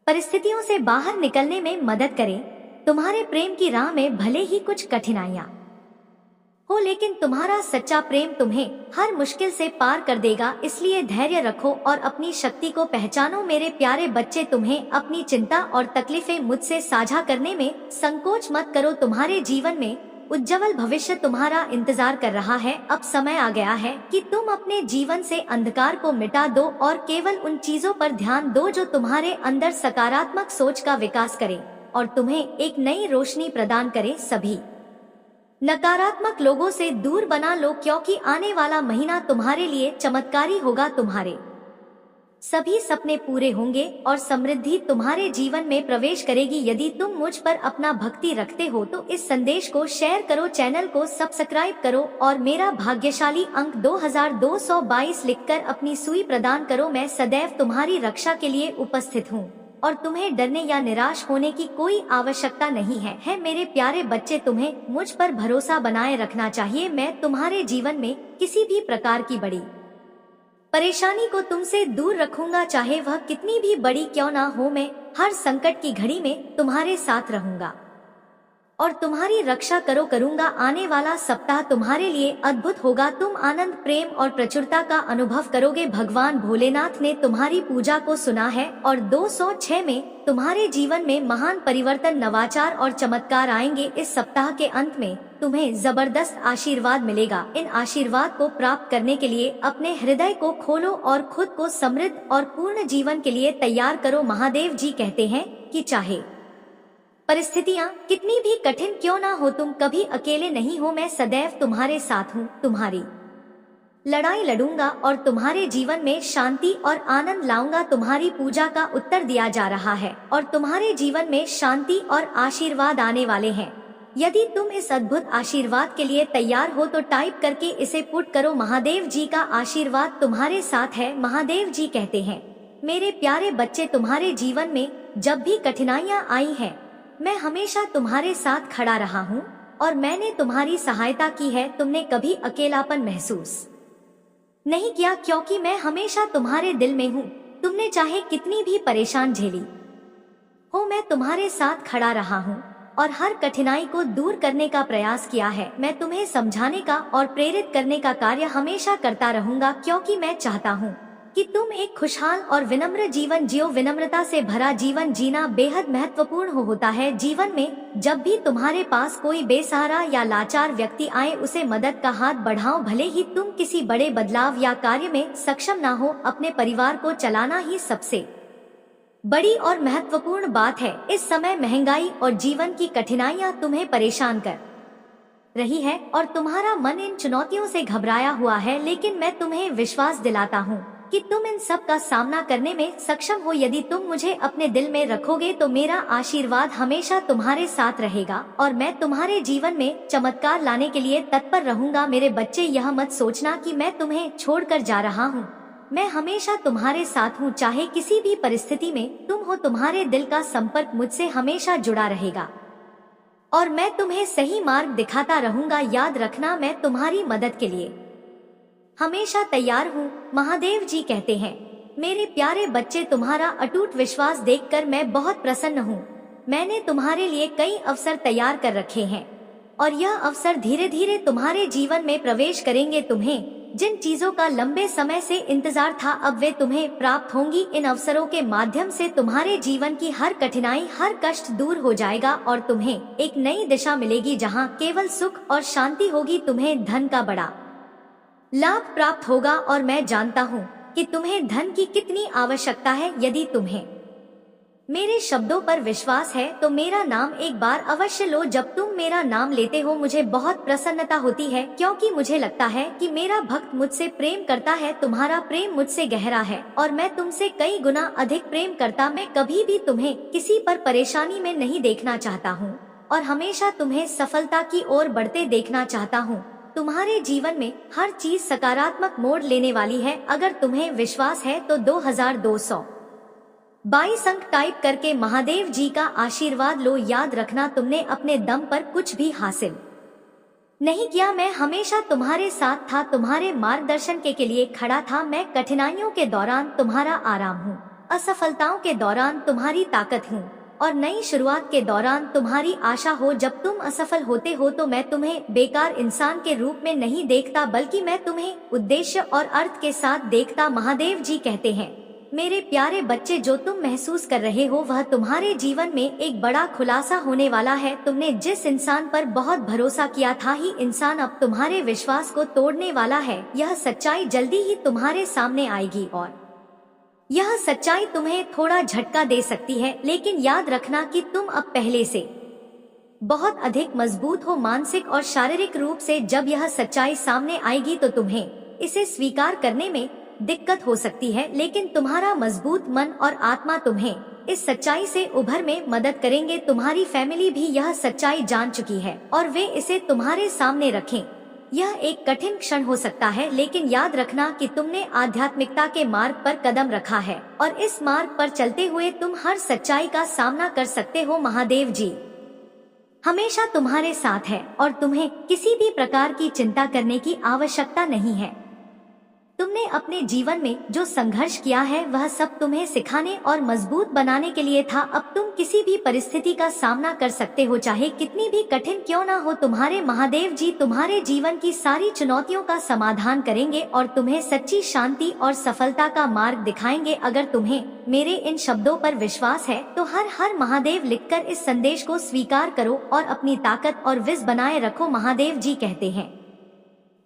परिस्थितियों से बाहर निकलने में मदद करे। तुम्हारे प्रेम की राह में भले ही कुछ कठिनाइयां हो, लेकिन तुम्हारा सच्चा प्रेम तुम्हें हर मुश्किल से पार कर देगा। इसलिए धैर्य रखो और अपनी शक्ति को पहचानो। मेरे प्यारे बच्चे, तुम्हें अपनी चिंता और तकलीफें मुझसे साझा करने में संकोच मत करो। तुम्हारे जीवन में उज्जवल भविष्य तुम्हारा इंतजार कर रहा है। अब समय आ गया है कि तुम अपने जीवन से अंधकार को मिटा दो और केवल उन चीजों पर ध्यान दो जो तुम्हारे अंदर सकारात्मक सोच का विकास करे और तुम्हें एक नई रोशनी प्रदान करे। सभी नकारात्मक लोगों से दूर बना लो, क्योंकि आने वाला महीना तुम्हारे लिए चमत्कारी होगा। तुम्हारे सभी सपने पूरे होंगे और समृद्धि तुम्हारे जीवन में प्रवेश करेगी। यदि तुम मुझ पर अपना भक्ति रखते हो तो इस संदेश को शेयर करो, चैनल को सब्सक्राइब करो और मेरा भाग्यशाली अंक 2222 लिखकर अपनी सुई प्रदान करो। मैं सदैव तुम्हारी रक्षा के लिए उपस्थित हूँ और तुम्हें डरने या निराश होने की कोई आवश्यकता नहीं है। मेरे प्यारे बच्चे, तुम्हें मुझ पर भरोसा बनाए रखना चाहिए। मैं तुम्हारे जीवन में किसी भी प्रकार की बड़ी परेशानी को तुमसे दूर रखूंगा, चाहे वह कितनी भी बड़ी क्यों ना हो। मैं हर संकट की घड़ी में तुम्हारे साथ रहूंगा और तुम्हारी रक्षा करूंगा। आने वाला सप्ताह तुम्हारे लिए अद्भुत होगा। तुम आनंद, प्रेम और प्रचुरता का अनुभव करोगे। भगवान भोलेनाथ ने तुम्हारी पूजा को सुना है और 206 में तुम्हारे जीवन में महान परिवर्तन, नवाचार और चमत्कार आएंगे। इस सप्ताह के अंत में तुम्हें जबरदस्त आशीर्वाद मिलेगा। इन आशीर्वाद को प्राप्त करने के लिए अपने हृदय को खोलो और खुद को समृद्ध और पूर्ण जीवन के लिए तैयार करो। महादेव जी कहते हैं कि चाहे परिस्थितियां कितनी भी कठिन क्यों ना हो, तुम कभी अकेले नहीं हो। मैं सदैव तुम्हारे साथ हूँ। तुम्हारी लड़ाई लड़ूंगा और तुम्हारे जीवन में शांति और आनंद लाऊंगा। तुम्हारी पूजा का उत्तर दिया जा रहा है और तुम्हारे जीवन में शांति और आशीर्वाद आने वाले हैं। यदि तुम इस अद्भुत आशीर्वाद के लिए तैयार हो तो टाइप करके इसे पुट करो। महादेव जी का आशीर्वाद तुम्हारे साथ है। महादेव जी कहते हैं, मेरे प्यारे बच्चे, तुम्हारे जीवन में जब भी कठिनाइयाँ आई हैं, मैं हमेशा तुम्हारे साथ खड़ा रहा हूँ और मैंने तुम्हारी सहायता की है। तुमने कभी अकेलापन महसूस नहीं किया, क्योंकि मैं हमेशा तुम्हारे दिल में हूँ। तुमने चाहे कितनी भी परेशान झेली हो, मैं तुम्हारे साथ खड़ा रहा हूँ और हर कठिनाई को दूर करने का प्रयास किया है। मैं तुम्हें समझाने का और प्रेरित करने का कार्य हमेशा करता रहूंगा, क्योंकि मैं चाहता हूँ कि तुम एक खुशहाल और विनम्र जीवन जियो। विनम्रता से भरा जीवन जीना बेहद महत्वपूर्ण होता है। जीवन में जब भी तुम्हारे पास कोई बेसहारा या लाचार व्यक्ति आए, उसे मदद का हाथ बढ़ाओ। भले ही तुम किसी बड़े बदलाव या कार्य में सक्षम ना हो, अपने परिवार को चलाना ही सबसे बड़ी और महत्वपूर्ण बात है। इस समय महंगाई और जीवन की कठिनाइयां तुम्हें परेशान कर रही है और तुम्हारा मन इन चुनौतियों से घबराया हुआ है, लेकिन मैं तुम्हें विश्वास दिलाता हूँ कि तुम इन सब का सामना करने में सक्षम हो। यदि तुम मुझे अपने दिल में रखोगे तो मेरा आशीर्वाद हमेशा तुम्हारे साथ रहेगा और मैं तुम्हारे जीवन में चमत्कार लाने के लिए तत्पर रहूंगा। मेरे बच्चे, यह मत सोचना कि मैं तुम्हें छोड़कर जा रहा हूँ। मैं हमेशा तुम्हारे साथ हूँ। चाहे किसी भी परिस्थिति में तुम हो, तुम्हारे दिल का संपर्क मुझसे हमेशा जुड़ा रहेगा और मैं तुम्हें सही मार्ग दिखाता रहूंगा। याद रखना, मैं तुम्हारी मदद के लिए हमेशा तैयार हूँ। महादेव जी कहते हैं, मेरे प्यारे बच्चे, तुम्हारा अटूट विश्वास देखकर मैं बहुत प्रसन्न हूँ। मैंने तुम्हारे लिए कई अवसर तैयार कर रखे हैं और यह अवसर धीरे धीरे तुम्हारे जीवन में प्रवेश करेंगे। तुम्हें जिन चीजों का लंबे समय से इंतजार था, अब वे तुम्हें प्राप्त होंगी। इन अवसरों के माध्यम से तुम्हारे जीवन की हर कठिनाई, हर कष्ट दूर हो जाएगा और तुम्हें एक नई दिशा मिलेगी जहाँ केवल सुख और शांति होगी। तुम्हें धन का बड़ा लाभ प्राप्त होगा और मैं जानता हूँ कि तुम्हें धन की कितनी आवश्यकता है। यदि तुम्हें मेरे शब्दों पर विश्वास है तो मेरा नाम एक बार अवश्य लो। जब तुम मेरा नाम लेते हो मुझे बहुत प्रसन्नता होती है, क्योंकि मुझे लगता है कि मेरा भक्त मुझसे प्रेम करता है। तुम्हारा प्रेम मुझसे गहरा है और मैं तुमसे कई गुना अधिक प्रेम करता। मैं कभी भी तुम्हें किसी पर परेशानी में नहीं देखना चाहता हूँ और हमेशा तुम्हें सफलता की ओर बढ़ते देखना चाहता हूँ। तुम्हारे जीवन में हर चीज सकारात्मक मोड़ लेने वाली है। अगर तुम्हें विश्वास है तो 2222 अंक टाइप करके महादेव जी का आशीर्वाद लो। याद रखना, तुमने अपने दम पर कुछ भी हासिल नहीं किया। मैं हमेशा तुम्हारे साथ था, तुम्हारे मार्गदर्शन के लिए खड़ा था। मैं कठिनाइयों के दौरान तुम्हारा आराम हूँ, असफलताओं के दौरान तुम्हारी ताकत हूँ और नई शुरुआत के दौरान तुम्हारी आशा हो। जब तुम असफल होते हो तो मैं तुम्हें बेकार इंसान के रूप में नहीं देखता, बल्कि मैं तुम्हें उद्देश्य और अर्थ के साथ देखता। महादेव जी कहते हैं, मेरे प्यारे बच्चे, जो तुम महसूस कर रहे हो वह तुम्हारे जीवन में एक बड़ा खुलासा होने वाला है। तुमने जिस इंसान पर बहुत भरोसा किया था, ही इंसान अब तुम्हारे विश्वास को तोड़ने वाला है। यह सच्चाई जल्दी ही तुम्हारे सामने आएगी और यह सच्चाई तुम्हें थोड़ा झटका दे सकती है, लेकिन याद रखना कि तुम अब पहले से बहुत अधिक मजबूत हो, मानसिक और शारीरिक रूप से। जब यह सच्चाई सामने आएगी तो तुम्हें इसे स्वीकार करने में दिक्कत हो सकती है, लेकिन तुम्हारा मजबूत मन और आत्मा तुम्हें इस सच्चाई से उभर में मदद करेंगे। तुम्हारी फैमिली भी यह सच्चाई जान चुकी है और वे इसे तुम्हारे सामने रखें। यह एक कठिन क्षण हो सकता है, लेकिन याद रखना कि तुमने आध्यात्मिकता के मार्ग पर कदम रखा है और इस मार्ग पर चलते हुए तुम हर सच्चाई का सामना कर सकते हो। महादेव जी हमेशा तुम्हारे साथ है और तुम्हें किसी भी प्रकार की चिंता करने की आवश्यकता नहीं है। तुमने अपने जीवन में जो संघर्ष किया है वह सब तुम्हें सिखाने और मजबूत बनाने के लिए था। अब तुम किसी भी परिस्थिति का सामना कर सकते हो, चाहे कितनी भी कठिन क्यों ना हो। तुम्हारे महादेव जी तुम्हारे जीवन की सारी चुनौतियों का समाधान करेंगे और तुम्हें सच्ची शांति और सफलता का मार्ग दिखाएंगे। अगर तुम्हें मेरे इन शब्दों पर विश्वास है तो हर हर महादेव लिखकर इस संदेश को स्वीकार करो और अपनी ताकत और विज़ बनाए रखो। महादेव जी कहते हैं,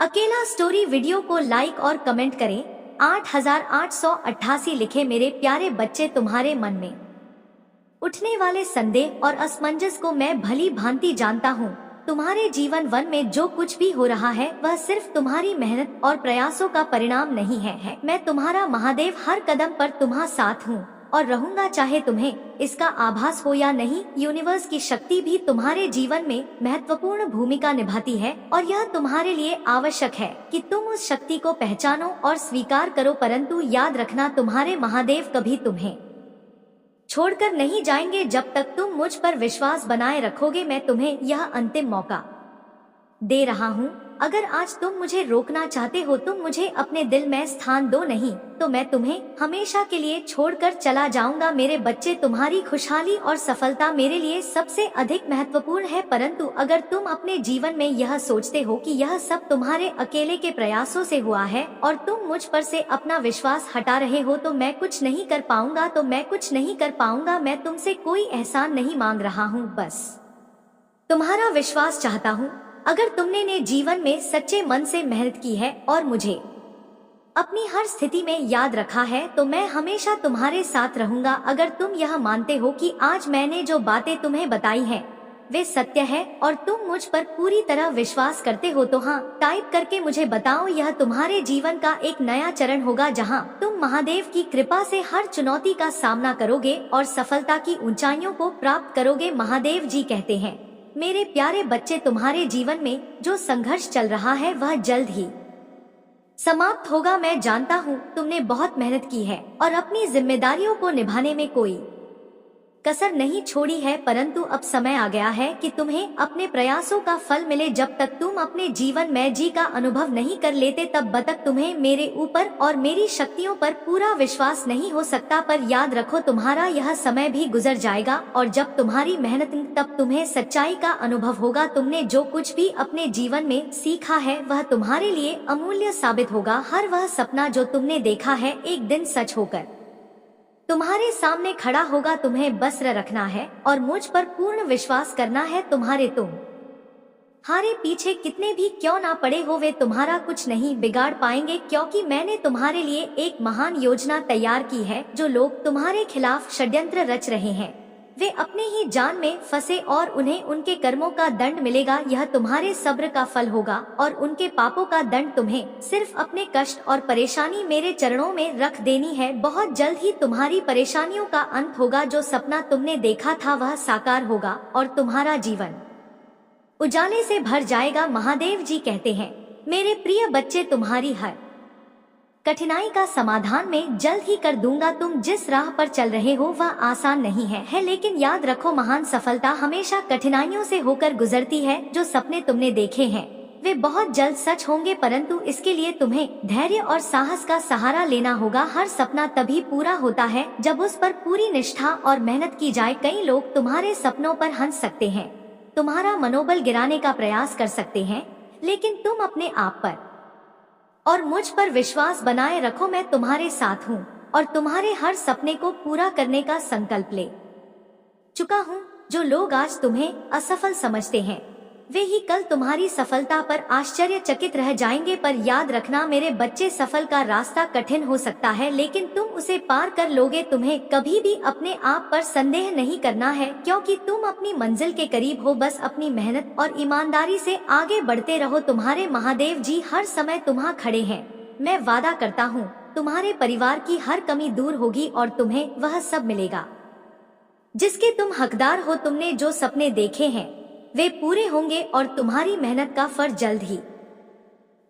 अकेला स्टोरी वीडियो को लाइक और कमेंट करें। 8888 लिखे, मेरे प्यारे बच्चे, तुम्हारे मन में उठने वाले संदेह और असमंजस को मैं भली भांति जानता हूँ। तुम्हारे जीवन वन में जो कुछ भी हो रहा है वह सिर्फ तुम्हारी मेहनत और प्रयासों का परिणाम नहीं है। मैं तुम्हारा महादेव हर कदम पर तुम्हारे साथ हूँ और रहूंगा, चाहे तुम्हें इसका आभास हो या नहीं। यूनिवर्स की शक्ति भी तुम्हारे जीवन में महत्वपूर्ण भूमिका निभाती है और यह तुम्हारे लिए आवश्यक है कि तुम उस शक्ति को पहचानो और स्वीकार करो। परंतु याद रखना, तुम्हारे महादेव कभी तुम्हें छोड़कर नहीं जाएंगे जब तक तुम मुझ पर विश्वास बनाए रखोगे। मैं तुम्हें यह अंतिम मौका दे रहा हूँ। अगर आज तुम मुझे रोकना चाहते हो, तुम मुझे अपने दिल में स्थान दो, नहीं तो मैं तुम्हें हमेशा के लिए छोड़कर चला जाऊंगा। मेरे बच्चे, तुम्हारी खुशहाली और सफलता मेरे लिए सबसे अधिक महत्वपूर्ण है। परंतु अगर तुम अपने जीवन में यह सोचते हो कि यह सब तुम्हारे अकेले के प्रयासों से हुआ है और तुम मुझ पर से अपना विश्वास हटा रहे हो, तो मैं कुछ नहीं कर पाऊंगा। मैं तुमसे कोई एहसान नहीं मांग रहा हूँ, बस तुम्हारा विश्वास चाहता हूँ। अगर तुमने जीवन में सच्चे मन से मेहनत की है और मुझे अपनी हर स्थिति में याद रखा है, तो मैं हमेशा तुम्हारे साथ रहूंगा। अगर तुम यह मानते हो कि आज मैंने जो बातें तुम्हें बताई हैं वे सत्य है और तुम मुझ पर पूरी तरह विश्वास करते हो, तो हाँ टाइप करके मुझे बताओ। यह तुम्हारे जीवन का एक नया चरण होगा जहां तुम महादेव की कृपा से हर चुनौती का सामना करोगे और सफलता की ऊंचाइयों को प्राप्त करोगे। महादेव जी कहते हैं, मेरे प्यारे बच्चे, तुम्हारे जीवन में जो संघर्ष चल रहा है वह जल्द ही समाप्त होगा। मैं जानता हूँ तुमने बहुत मेहनत की है और अपनी जिम्मेदारियों को निभाने में कोई कसर नहीं छोड़ी है, परंतु अब समय आ गया है कि तुम्हें अपने प्रयासों का फल मिले। जब तक तुम अपने जीवन में जी का अनुभव नहीं कर लेते तब तक तुम्हें मेरे ऊपर और मेरी शक्तियों पर पूरा विश्वास नहीं हो सकता। पर याद रखो, तुम्हारा यह समय भी गुजर जाएगा और जब तुम्हारी मेहनत, तब तुम्हें सच्चाई का अनुभव होगा। तुमने जो कुछ भी अपने जीवन में सीखा है वह तुम्हारे लिए अमूल्य साबित होगा। हर वह सपना जो तुमने देखा है एक दिन सच होकर तुम्हारे सामने खड़ा होगा। तुम्हें बस रखना है और मुझ पर पूर्ण विश्वास करना है। तुम्हारे पीछे कितने भी क्यों ना पड़े हो, वे तुम्हारा कुछ नहीं बिगाड़ पाएंगे, क्योंकि मैंने तुम्हारे लिए एक महान योजना तैयार की है। जो लोग तुम्हारे खिलाफ षड्यंत्र रच रहे हैं वे अपने ही जान में फंसे और उन्हें उनके कर्मों का दंड मिलेगा। यह तुम्हारे सब्र का फल होगा और उनके पापों का दंड तुम्हें सिर्फ अपने कष्ट और परेशानी मेरे चरणों में रख देनी है। बहुत जल्द ही तुम्हारी परेशानियों का अंत होगा। जो सपना तुमने देखा था वह साकार होगा और तुम्हारा जीवन उजाले से भर जाएगा। महादेव जी कहते हैं, मेरे प्रिय बच्चे, तुम्हारी हर कठिनाई का समाधान मैं जल्द ही कर दूंगा। तुम जिस राह पर चल रहे हो वह आसान नहीं है, लेकिन याद रखो, महान सफलता हमेशा कठिनाइयों से होकर गुजरती है। जो सपने तुमने देखे हैं वे बहुत जल्द सच होंगे, परंतु इसके लिए तुम्हें धैर्य और साहस का सहारा लेना होगा। हर सपना तभी पूरा होता है जब उस पर पूरी निष्ठा और मेहनत की जाए। कई लोग तुम्हारे सपनों पर हंस सकते हैं, तुम्हारा मनोबल गिराने का प्रयास कर सकते हैं, लेकिन तुम अपने आप पर और मुझ पर विश्वास बनाए रखो। मैं तुम्हारे साथ हूँ और तुम्हारे हर सपने को पूरा करने का संकल्प ले चुका हूँ। जो लोग आज तुम्हें असफल समझते हैं वे ही कल तुम्हारी सफलता पर आश्चर्यचकित रह जाएंगे। पर याद रखना मेरे बच्चे, सफल का रास्ता कठिन हो सकता है, लेकिन तुम उसे पार कर लोगे। तुम्हें कभी भी अपने आप पर संदेह नहीं करना है, क्योंकि तुम अपनी मंजिल के करीब हो। बस अपनी मेहनत और ईमानदारी से आगे बढ़ते रहो। तुम्हारे महादेव जी हर समय तुम्हां खड़े हैं। मैं वादा करता हूँ तुम्हारे परिवार की हर कमी दूर होगी और तुम्हें वह सब मिलेगा जिसके तुम हकदार हो। तुमने जो सपने देखे हैं वे पूरे होंगे और तुम्हारी मेहनत का फल जल्द ही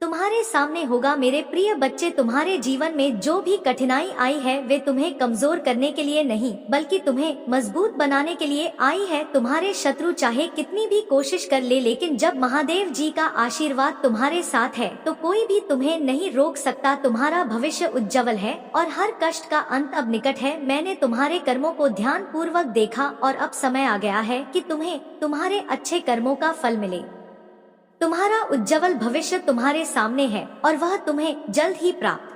तुम्हारे सामने होगा। मेरे प्रिय बच्चे, तुम्हारे जीवन में जो भी कठिनाई आई है वे तुम्हें कमजोर करने के लिए नहीं बल्कि तुम्हें मजबूत बनाने के लिए आई है। तुम्हारे शत्रु चाहे कितनी भी कोशिश कर ले, लेकिन जब महादेव जी का आशीर्वाद तुम्हारे साथ है तो कोई भी तुम्हें नहीं रोक सकता। तुम्हारा भविष्य उज्जवल है और हर कष्ट का अंत अब निकट है। मैंने तुम्हारे कर्मों को ध्यान पूर्वक देखा और अब समय आ गया है कि तुम्हें तुम्हारे अच्छे कर्मों का फल मिले। तुम्हारा उज्जवल भविष्य तुम्हारे सामने है और वह तुम्हें जल्द ही प्राप्त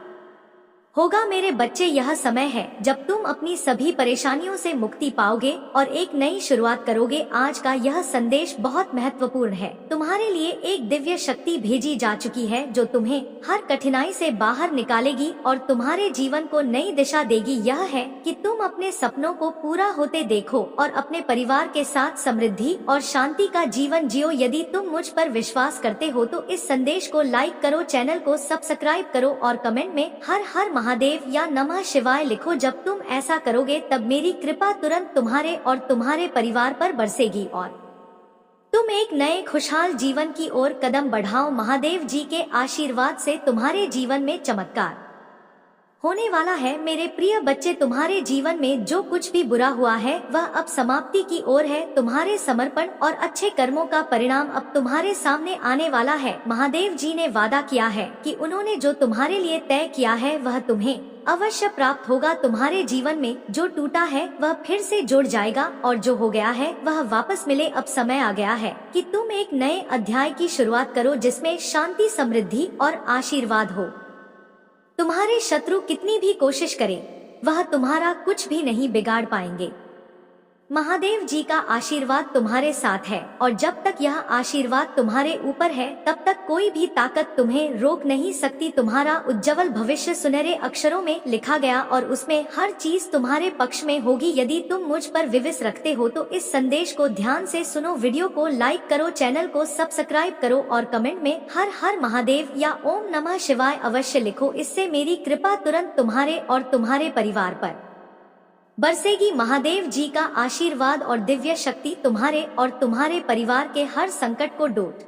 होगा। मेरे बच्चे, यह समय है जब तुम अपनी सभी परेशानियों से मुक्ति पाओगे और एक नई शुरुआत करोगे। आज का यह संदेश बहुत महत्वपूर्ण है। तुम्हारे लिए एक दिव्य शक्ति भेजी जा चुकी है जो तुम्हें हर कठिनाई से बाहर निकालेगी और तुम्हारे जीवन को नई दिशा देगी। यह है कि तुम अपने सपनों को पूरा होते देखो और अपने परिवार के साथ समृद्धि और शांति का जीवन जियो। यदि तुम मुझ पर विश्वास करते हो तो इस संदेश को लाइक करो, चैनल को सब्सक्राइब करो और कमेंट में हर हर महादेव या नमः शिवाय लिखो। जब तुम ऐसा करोगे तब मेरी कृपा तुरंत तुम्हारे और तुम्हारे परिवार पर बरसेगी और तुम एक नए खुशहाल जीवन की ओर कदम बढ़ाओ। महादेव जी के आशीर्वाद से तुम्हारे जीवन में चमत्कार होने वाला है। मेरे प्रिय बच्चे, तुम्हारे जीवन में जो कुछ भी बुरा हुआ है वह अब समाप्ति की ओर है। तुम्हारे समर्पण और अच्छे कर्मों का परिणाम अब तुम्हारे सामने आने वाला है। महादेव जी ने वादा किया है कि उन्होंने जो तुम्हारे लिए तय किया है वह तुम्हें अवश्य प्राप्त होगा। तुम्हारे जीवन में जो टूटा है वह फिर से जुड़ जाएगा और जो हो गया है वह वापस मिले। अब समय आ गया है कि तुम एक नए अध्याय की शुरुआत करो जिसमें शांति, समृद्धि और आशीर्वाद हो। तुम्हारे शत्रु कितनी भी कोशिश करें वह तुम्हारा कुछ भी नहीं बिगाड़ पाएंगे। महादेव जी का आशीर्वाद तुम्हारे साथ है और जब तक यह आशीर्वाद तुम्हारे ऊपर है तब तक कोई भी ताकत तुम्हें रोक नहीं सकती। तुम्हारा उज्जवल भविष्य सुनहरे अक्षरों में लिखा गया और उसमें हर चीज तुम्हारे पक्ष में होगी। यदि तुम मुझ पर विश्वास रखते हो तो इस संदेश को ध्यान से सुनो, वीडियो को लाइक करो, चैनल को सब्सक्राइब करो और कमेंट में हर हर महादेव या ओम नमः शिवाय अवश्य लिखो। इससे मेरी कृपा तुरंत तुम्हारे और तुम्हारे परिवार पर बरसेगी। महादेव जी का आशीर्वाद और दिव्य शक्ति तुम्हारे और तुम्हारे परिवार के हर संकट को डोट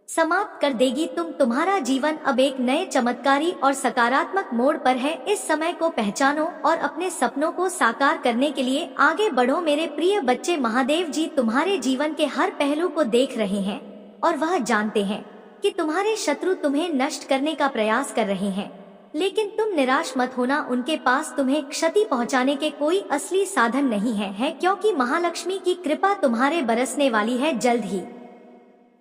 समाप्त कर देगी। तुम्हारा जीवन अब एक नए चमत्कारी और सकारात्मक मोड़ पर है। इस समय को पहचानो और अपने सपनों को साकार करने के लिए आगे बढ़ो। मेरे प्रिय बच्चे, महादेव जी तुम्हारे जीवन के हर पहलू को देख रहे हैं और वह जानते हैं कि तुम्हारे शत्रु तुम्हें नष्ट करने का प्रयास कर रहे हैं, लेकिन तुम निराश मत होना। उनके पास तुम्हें क्षति पहुंचाने के कोई असली साधन नहीं है क्योंकि महालक्ष्मी की कृपा तुम्हारे बरसने वाली है। जल्द ही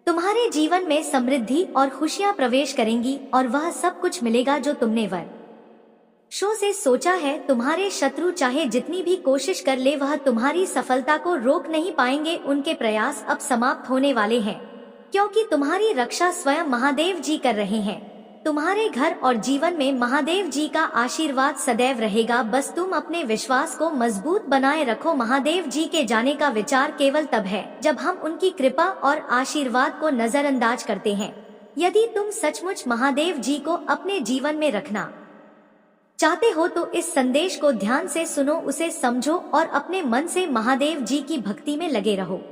तुम्हारे जीवन में समृद्धि और खुशियां प्रवेश करेंगी और वह सब कुछ मिलेगा जो तुमने वर्षों से सोचा है। तुम्हारे शत्रु चाहे जितनी भी कोशिश कर ले वह तुम्हारी सफलता को रोक नहीं पाएंगे। उनके प्रयास अब समाप्त होने वाले हैं क्योंकि तुम्हारी रक्षा स्वयं महादेव जी कर रहे हैं। तुम्हारे घर और जीवन में महादेव जी का आशीर्वाद सदैव रहेगा। बस तुम अपने विश्वास को मजबूत बनाए रखो। महादेव जी के जाने का विचार केवल तब है जब हम उनकी कृपा और आशीर्वाद को नजरअंदाज करते हैं। यदि तुम सचमुच महादेव जी को अपने जीवन में रखना चाहते हो तो इस संदेश को ध्यान से सुनो, उसे समझो और अपने मन से महादेव जी की भक्ति में लगे रहो।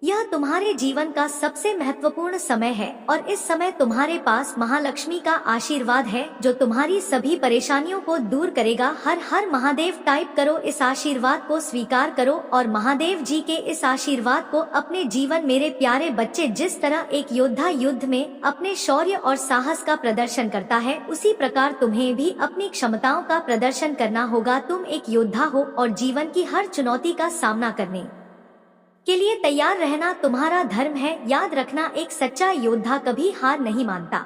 यह तुम्हारे जीवन का सबसे महत्वपूर्ण समय है और इस समय तुम्हारे पास महालक्ष्मी का आशीर्वाद है जो तुम्हारी सभी परेशानियों को दूर करेगा। हर हर महादेव टाइप करो, इस आशीर्वाद को स्वीकार करो और महादेव जी के इस आशीर्वाद को अपने जीवन। मेरे प्यारे बच्चे, जिस तरह एक योद्धा युद्ध में अपने शौर्य और साहस का प्रदर्शन करता है उसी प्रकार तुम्हें भी अपनी क्षमताओं का प्रदर्शन करना होगा। तुम एक योद्धा हो और जीवन की हर चुनौती का सामना करने के लिए तैयार रहना तुम्हारा धर्म है। याद रखना, एक सच्चा योद्धा कभी हार नहीं मानता,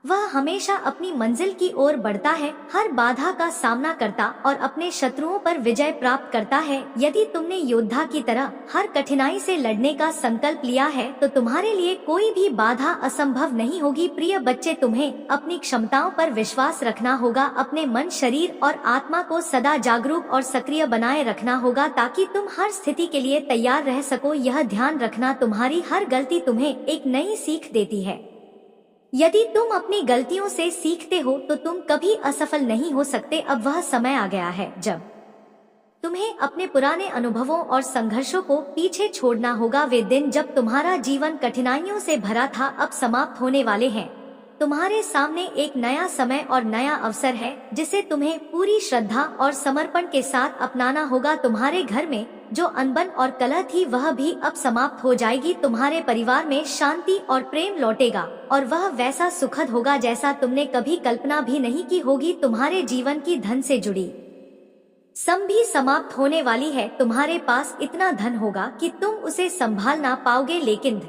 वह हमेशा अपनी मंजिल की ओर बढ़ता है, हर बाधा का सामना करता और अपने शत्रुओं पर विजय प्राप्त करता है। यदि तुमने योद्धा की तरह हर कठिनाई से लड़ने का संकल्प लिया है तो तुम्हारे लिए कोई भी बाधा असंभव नहीं होगी। प्रिय बच्चे, तुम्हें अपनी क्षमताओं पर विश्वास रखना होगा, अपने मन, शरीर और आत्मा को सदा जागरूक और सक्रिय बनाए रखना होगा ताकि तुम हर स्थिति के लिए तैयार रह सको। यह ध्यान रखना, तुम्हारी हर गलती तुम्हें एक नई सीख देती है। यदि तुम अपनी गलतियों से सीखते हो तो तुम कभी असफल नहीं हो सकते। अब वह समय आ गया है जब तुम्हें अपने पुराने अनुभवों और संघर्षों को पीछे छोड़ना होगा। वे दिन जब तुम्हारा जीवन कठिनाइयों से भरा था अब समाप्त होने वाले हैं। तुम्हारे सामने एक नया समय और नया अवसर है जिसे तुम्हें पूरी श्रद्धा और समर्पण के साथ अपनाना होगा। तुम्हारे घर में जो अनबन और कलह थी वह भी अब समाप्त हो जाएगी। तुम्हारे परिवार में शांति और प्रेम लौटेगा और वह वैसा सुखद होगा जैसा तुमने कभी कल्पना भी नहीं की होगी। तुम्हारे जीवन की धन से जुड़ी सम भी समाप्त होने वाली है। तुम्हारे पास इतना धन होगा कि तुम उसे संभाल ना पाओगे, लेकिन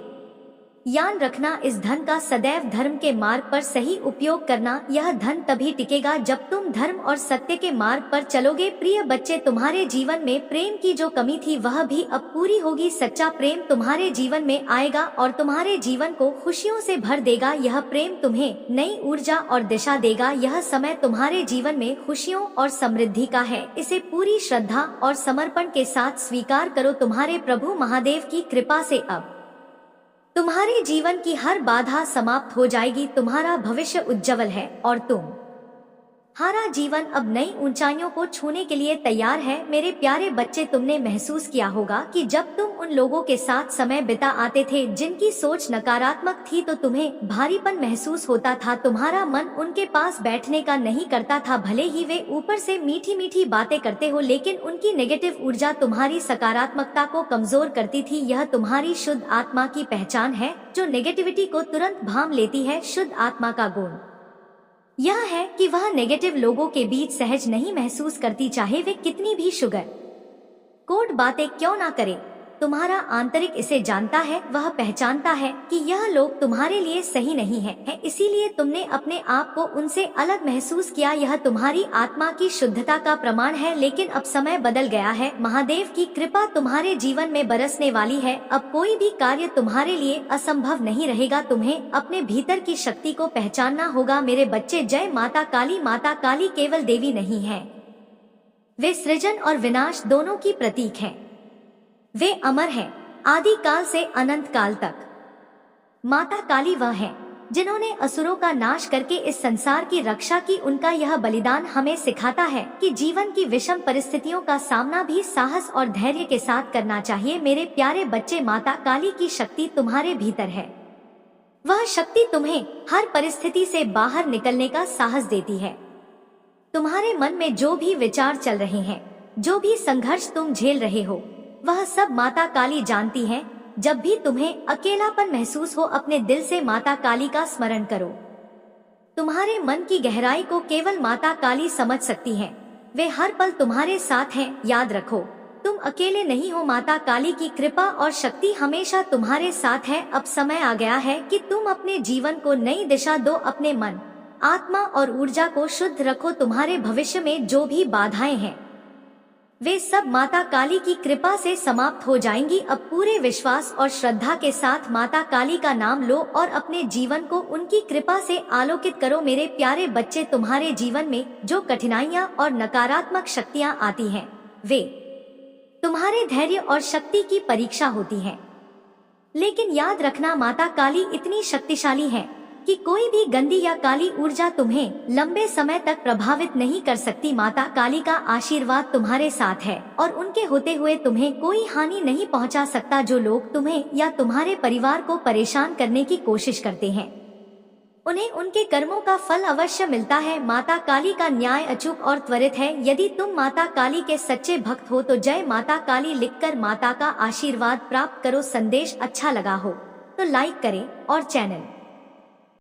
याद रखना इस धन का सदैव धर्म के मार्ग पर सही उपयोग करना। यह धन तभी टिकेगा जब तुम धर्म और सत्य के मार्ग पर चलोगे। प्रिय बच्चे, तुम्हारे जीवन में प्रेम की जो कमी थी वह भी अब पूरी होगी। सच्चा प्रेम तुम्हारे जीवन में आएगा और तुम्हारे जीवन को खुशियों से भर देगा। यह प्रेम तुम्हें नई ऊर्जा और दिशा देगा। यह समय तुम्हारे जीवन में खुशियों और समृद्धि का है। इसे पूरी श्रद्धा और समर्पण के साथ स्वीकार करो। तुम्हारे प्रभु महादेव की कृपा से अब तुम्हारे जीवन की हर बाधा समाप्त हो जाएगी। तुम्हारा भविष्य उज्जवल है और तुम्हारा जीवन अब नई ऊंचाइयों को छूने के लिए तैयार है। मेरे प्यारे बच्चे, तुमने महसूस किया होगा कि जब तुम उन लोगों के साथ समय बिता आते थे जिनकी सोच नकारात्मक थी तो तुम्हें भारीपन महसूस होता था। तुम्हारा मन उनके पास बैठने का नहीं करता था। भले ही वे ऊपर से मीठी मीठी बातें करते हो, लेकिन उनकी नेगेटिव ऊर्जा तुम्हारी सकारात्मकता को कमजोर करती थी। यह तुम्हारी शुद्ध आत्मा की पहचान है जो नेगेटिविटी को तुरंत भांप लेती है। शुद्ध आत्मा का गुण यह है कि वह नेगेटिव लोगों के बीच सहज नहीं महसूस करती, चाहे वे कितनी भी शुगर कोट बातें क्यों ना करें। तुम्हारा आंतरिक इसे जानता है। वह पहचानता है कि यह लोग तुम्हारे लिए सही नहीं है, इसीलिए तुमने अपने आप को उनसे अलग महसूस किया। यह तुम्हारी आत्मा की शुद्धता का प्रमाण है। लेकिन अब समय बदल गया है। महादेव की कृपा तुम्हारे जीवन में बरसने वाली है। अब कोई भी कार्य तुम्हारे लिए असंभव नहीं रहेगा। तुम्हें अपने भीतर की शक्ति को पहचानना होगा। मेरे बच्चे, जय माता काली। माता काली केवल देवी नहीं है, वे सृजन और विनाश दोनों की प्रतीक हैं। वे अमर हैं, आदि काल से अनंत काल तक। माता काली वह है जिन्होंने असुरों का नाश करके इस संसार की रक्षा की। उनका यह बलिदान हमें सिखाता है कि जीवन की विषम परिस्थितियों का सामना भी साहस और धैर्य के साथ करना चाहिए। मेरे प्यारे बच्चे, माता काली की शक्ति तुम्हारे भीतर है। वह शक्ति तुम्हें हर परिस्थिति से बाहर निकलने का साहस देती है। तुम्हारे मन में जो भी विचार चल रहे हैं, जो भी संघर्ष तुम झेल रहे हो, वह सब माता काली जानती है। जब भी तुम्हें अकेलापन महसूस हो, अपने दिल से माता काली का स्मरण करो। तुम्हारे मन की गहराई को केवल माता काली समझ सकती हैं। वे हर पल तुम्हारे साथ हैं। याद रखो, तुम अकेले नहीं हो। माता काली की कृपा और शक्ति हमेशा तुम्हारे साथ है। अब समय आ गया है कि तुम अपने जीवन को नई दिशा दो। अपने मन, आत्मा और ऊर्जा को शुद्ध रखो। तुम्हारे भविष्य में जो भी बाधाएं हैं वे सब माता काली की कृपा से समाप्त हो जाएंगी। अब पूरे विश्वास और श्रद्धा के साथ माता काली का नाम लो और अपने जीवन को उनकी कृपा से आलोकित करो। मेरे प्यारे बच्चे, तुम्हारे जीवन में जो कठिनाइयां और नकारात्मक शक्तियां आती हैं, वे तुम्हारे धैर्य और शक्ति की परीक्षा होती हैं। लेकिन याद रखना, माता काली इतनी शक्तिशाली है कि कोई भी गंदी या काली ऊर्जा तुम्हें लंबे समय तक प्रभावित नहीं कर सकती। माता काली का आशीर्वाद तुम्हारे साथ है और उनके होते हुए तुम्हें कोई हानि नहीं पहुंचा सकता। जो लोग तुम्हें या तुम्हारे परिवार को परेशान करने की कोशिश करते हैं, उन्हें उनके कर्मों का फल अवश्य मिलता है। माता काली का न्याय अचूक और त्वरित है। यदि तुम माता काली के सच्चे भक्त हो तो जय माता काली लिखकर माता का आशीर्वाद प्राप्त करो। संदेश अच्छा लगा हो तो लाइक करें और चैनल